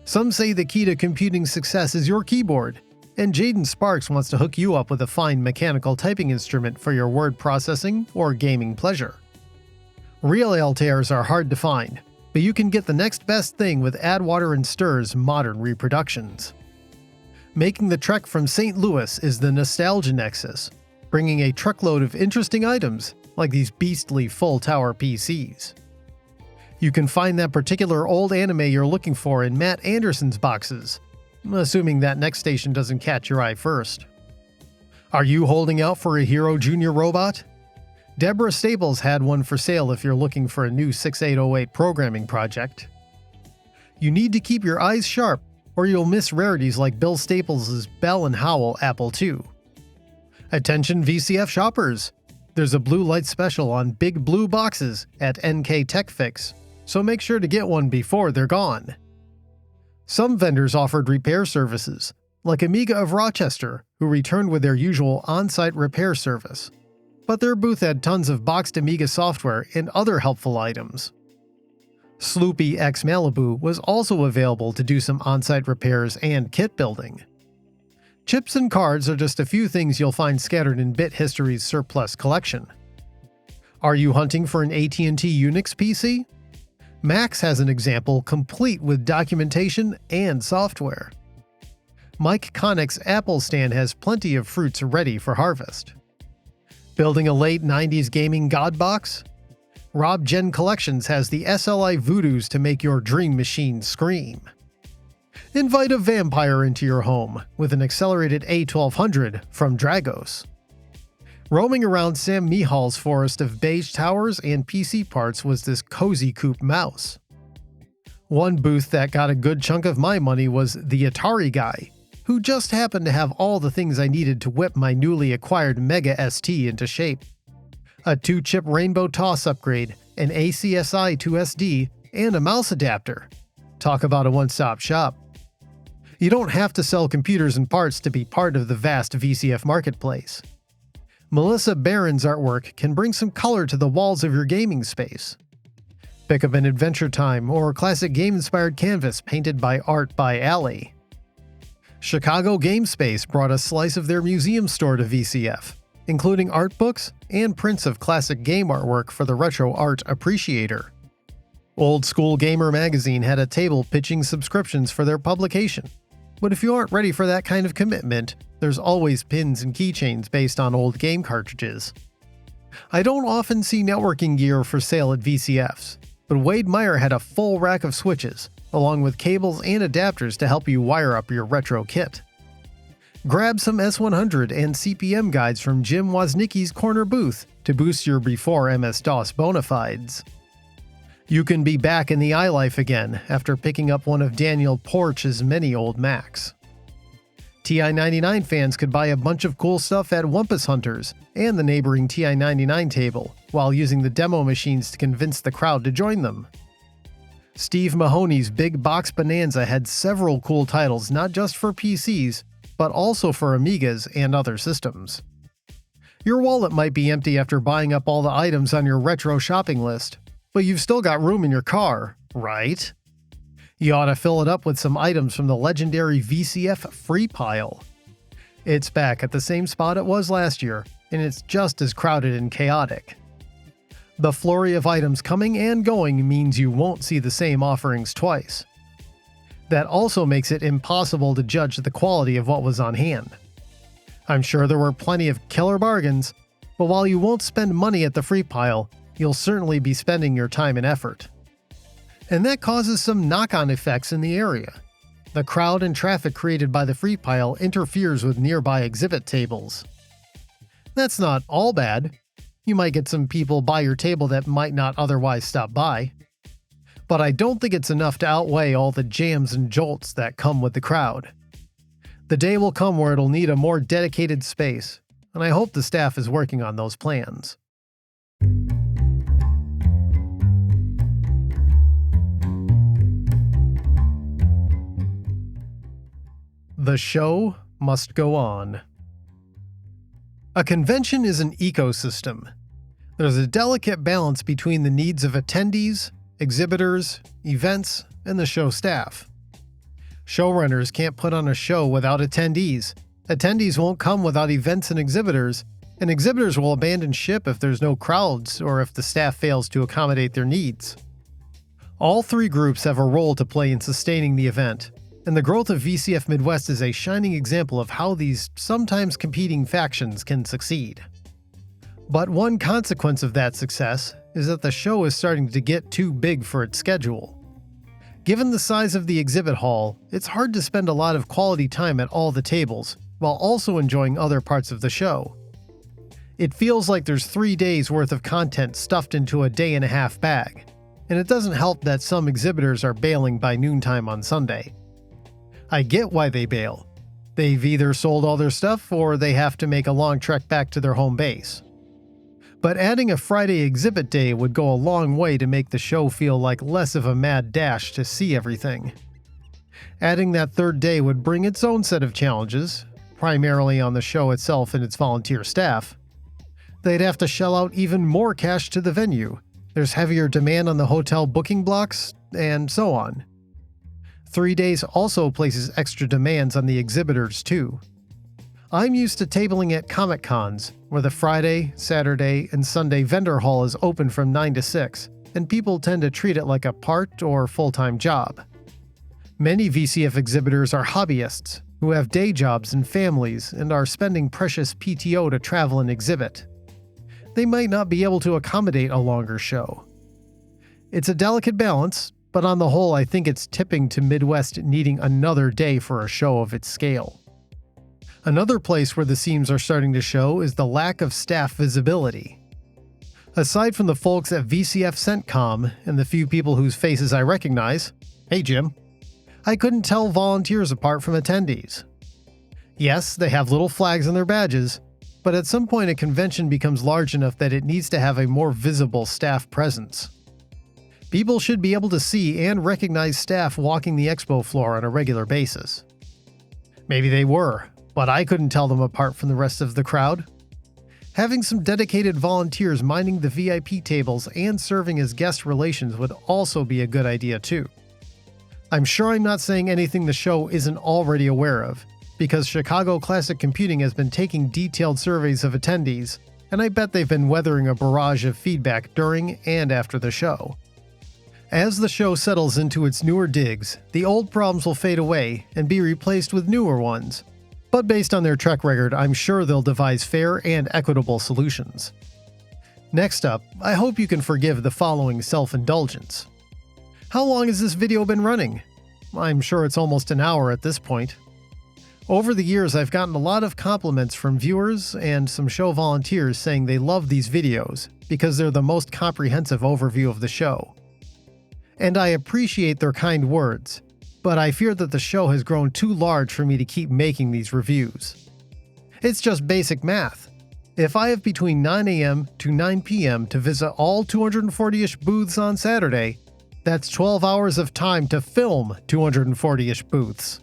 Some say the key to computing success is your keyboard, and Jaden Sparks wants to hook you up with a fine mechanical typing instrument for your word processing or gaming pleasure. Real Altairs are hard to find, but you can get the next best thing with Adwater and Stir's modern reproductions. Making the trek from St. Louis is the Nostalgia Nexus, bringing a truckload of interesting items like these beastly full tower PCs. You can find that particular old anime you're looking for in Matt Anderson's boxes, assuming that next station doesn't catch your eye first. Are you holding out for a Hero Jr. robot? Deborah Staples had one for sale if you're looking for a new 6808 programming project. You need to keep your eyes sharp, or you'll miss rarities like Bill Staples' Bell & Howell Apple II. Attention VCF shoppers! There's a blue light special on big blue boxes at NK Tech Fix, so make sure to get one before they're gone. Some vendors offered repair services, like Amiga of Rochester, who returned with their usual on-site repair service. But their booth had tons of boxed Amiga software and other helpful items. Sloopy X Malibu was also available to do some on-site repairs and kit building. Chips and cards are just a few things you'll find scattered in Bit History's surplus collection. Are you hunting for an AT&T Unix PC? Max has an example complete with documentation and software. Mike Connick's Apple stand has plenty of fruits ready for harvest. Building a late 90s gaming god box? Rob Gen Collections has the SLI Voodoos to make your dream machine scream. Invite a vampire into your home with an accelerated A1200 from Dragos. Roaming around Sam Mihal's forest of beige towers and PC parts was this cozy coupe mouse. One booth that got a good chunk of my money was the Atari guy, who just happened to have all the things I needed to whip my newly acquired Mega ST into shape. A 2-chip Rainbow Toss upgrade, an ACSI 2SD, and a mouse adapter. Talk about a one-stop shop. You don't have to sell computers and parts to be part of the vast VCF marketplace. Melissa Barron's artwork can bring some color to the walls of your gaming space. Pick up an Adventure Time or classic game-inspired canvas painted by Art by Alley. Chicago Game Space brought a slice of their museum store to VCF, including art books and prints of classic game artwork for the retro art appreciator. Old School Gamer magazine had a table pitching subscriptions for their publication. But if you aren't ready for that kind of commitment, there's always pins and keychains based on old game cartridges. I don't often see networking gear for sale at VCFs, but Wade Meyer had a full rack of switches, along with cables and adapters to help you wire up your retro kit. Grab some S100 and CPM guides from Jim Woznicki's corner booth to boost your before MS-DOS bona fides. You can be back in the iLife again after picking up one of Daniel Porch's many old Macs. TI-99 fans could buy a bunch of cool stuff at Wumpus Hunters and the neighboring TI-99 table while using the demo machines to convince the crowd to join them. Steve Mahoney's Big Box Bonanza had several cool titles not just for PCs, but also for Amigas and other systems. Your wallet might be empty after buying up all the items on your retro shopping list, but you've still got room in your car, right? You ought to fill it up with some items from the legendary VCF Free Pile. It's back at the same spot it was last year, and it's just as crowded and chaotic. The flurry of items coming and going means you won't see the same offerings twice. That also makes it impossible to judge the quality of what was on hand. I'm sure there were plenty of killer bargains, but while you won't spend money at the Free Pile, you'll certainly be spending your time and effort. And that causes some knock-on effects in the area. The crowd and traffic created by the Free Pile interferes with nearby exhibit tables. That's not all bad. You might get some people by your table that might not otherwise stop by. But I don't think it's enough to outweigh all the jams and jolts that come with the crowd. The day will come where it'll need a more dedicated space, and I hope the staff is working on those plans. The show must go on. A convention is an ecosystem. There's a delicate balance between the needs of attendees, exhibitors, events, and the show staff. Showrunners can't put on a show without attendees. Attendees won't come without events and exhibitors will abandon ship if there's no crowds or if the staff fails to accommodate their needs. All three groups have a role to play in sustaining the event, and the growth of VCF Midwest is a shining example of how these sometimes competing factions can succeed. But one consequence of that success is that the show is starting to get too big for its schedule. Given the size of the exhibit hall, it's hard to spend a lot of quality time at all the tables, while also enjoying other parts of the show. It feels like there's 3 days worth of content stuffed into a day-and-a-half bag, and it doesn't help that some exhibitors are bailing by noontime on Sunday. I get why they bail. They've either sold all their stuff or they have to make a long trek back to their home base. But adding a Friday exhibit day would go a long way to make the show feel like less of a mad dash to see everything. Adding that third day would bring its own set of challenges, primarily on the show itself and its volunteer staff. They'd have to shell out even more cash to the venue. There's heavier demand on the hotel booking blocks, and so on. 3 days also places extra demands on the exhibitors too. I'm used to tabling at Comic Cons, where the Friday, Saturday, and Sunday vendor hall is open from 9 to 6, and people tend to treat it like a part or full-time job. Many VCF exhibitors are hobbyists who have day jobs and families and are spending precious PTO to travel and exhibit. They might not be able to accommodate a longer show. It's a delicate balance, but on the whole I think it's tipping to Midwest needing another day for a show of its scale. Another place where the seams are starting to show is the lack of staff visibility. Aside from the folks at VCF CENTCOM and the few people whose faces I recognize, hey Jim, I couldn't tell volunteers apart from attendees. Yes, they have little flags on their badges, but at some point a convention becomes large enough that it needs to have a more visible staff presence. People should be able to see and recognize staff walking the expo floor on a regular basis. Maybe they were, but I couldn't tell them apart from the rest of the crowd. Having some dedicated volunteers minding the VIP tables and serving as guest relations would also be a good idea too. I'm sure I'm not saying anything the show isn't already aware of, because Chicago Classic Computing has been taking detailed surveys of attendees, and I bet they've been weathering a barrage of feedback during and after the show. As the show settles into its newer digs, the old problems will fade away and be replaced with newer ones. But based on their track record, I'm sure they'll devise fair and equitable solutions. Next up, I hope you can forgive the following self-indulgence. How long has this video been running? I'm sure it's almost an hour at this point. Over the years, I've gotten a lot of compliments from viewers and some show volunteers saying they love these videos because they're the most comprehensive overview of the show. And I appreciate their kind words, but I fear that the show has grown too large for me to keep making these reviews. It's just basic math. If I have between 9 a.m. to 9 p.m. to visit all 240-ish booths on Saturday, that's 12 hours of time to film 240-ish booths.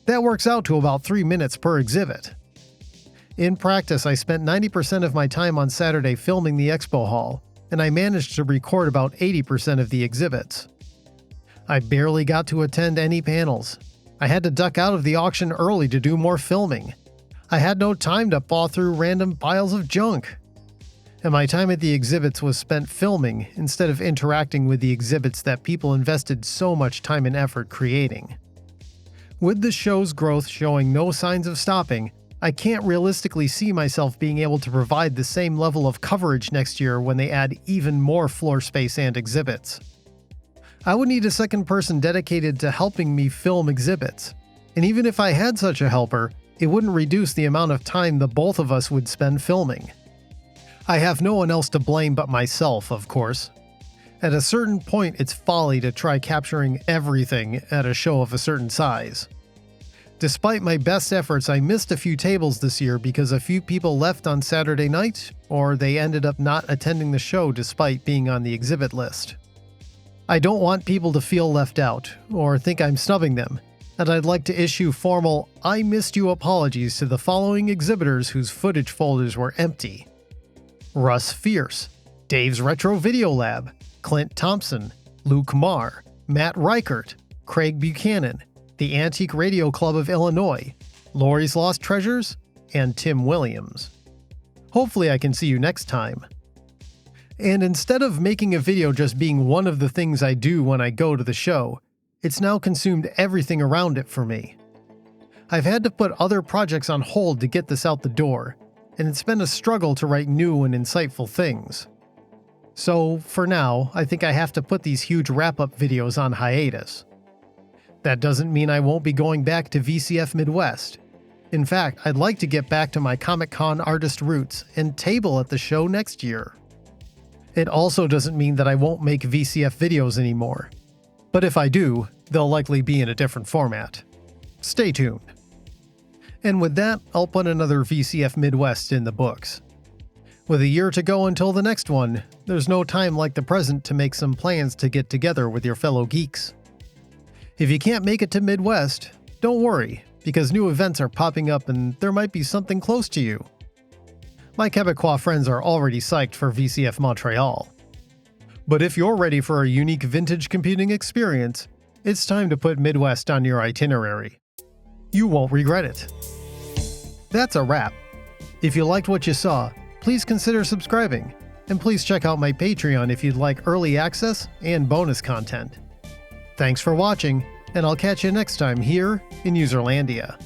That works out to about 3 minutes per exhibit. In practice, I spent 90% of my time on Saturday filming the expo hall, and I managed to record about 80% of the exhibits. I barely got to attend any panels. I had to duck out of the auction early to do more filming. I had no time to paw through random piles of junk. And my time at the exhibits was spent filming instead of interacting with the exhibits that people invested so much time and effort creating. With the show's growth showing no signs of stopping, I can't realistically see myself being able to provide the same level of coverage next year when they add even more floor space and exhibits. I would need a second person dedicated to helping me film exhibits, and even if I had such a helper, it wouldn't reduce the amount of time the both of us would spend filming. I have no one else to blame but myself, of course. At a certain point, it's folly to try capturing everything at a show of a certain size. Despite my best efforts, I missed a few tables this year because a few people left on Saturday night, or they ended up not attending the show despite being on the exhibit list. I don't want people to feel left out, or think I'm snubbing them, and I'd like to issue formal "I missed you" apologies to the following exhibitors whose footage folders were empty: Russ Fierce, Dave's Retro Video Lab, Clint Thompson, Luke Marr, Matt Reichert, Craig Buchanan, the Antique Radio Club of Illinois, Lori's Lost Treasures, and Tim Williams. Hopefully I can see you next time. And instead of making a video just being one of the things I do when I go to the show, it's now consumed everything around it for me. I've had to put other projects on hold to get this out the door, and it's been a struggle to write new and insightful things. So, for now, I think I have to put these huge wrap-up videos on hiatus. That doesn't mean I won't be going back to VCF Midwest. In fact, I'd like to get back to my Comic-Con artist roots and table at the show next year. It also doesn't mean that I won't make VCF videos anymore. But if I do, they'll likely be in a different format. Stay tuned. And with that, I'll put another VCF Midwest in the books. With a year to go until the next one, there's no time like the present to make some plans to get together with your fellow geeks. If you can't make it to Midwest, don't worry, because new events are popping up and there might be something close to you. My Quebecois friends are already psyched for VCF Montreal. But if you're ready for a unique vintage computing experience, it's time to put Midwest on your itinerary. You won't regret it. That's a wrap. If you liked what you saw, please consider subscribing, and please check out my Patreon if you'd like early access and bonus content. Thanks for watching, and I'll catch you next time here in Userlandia.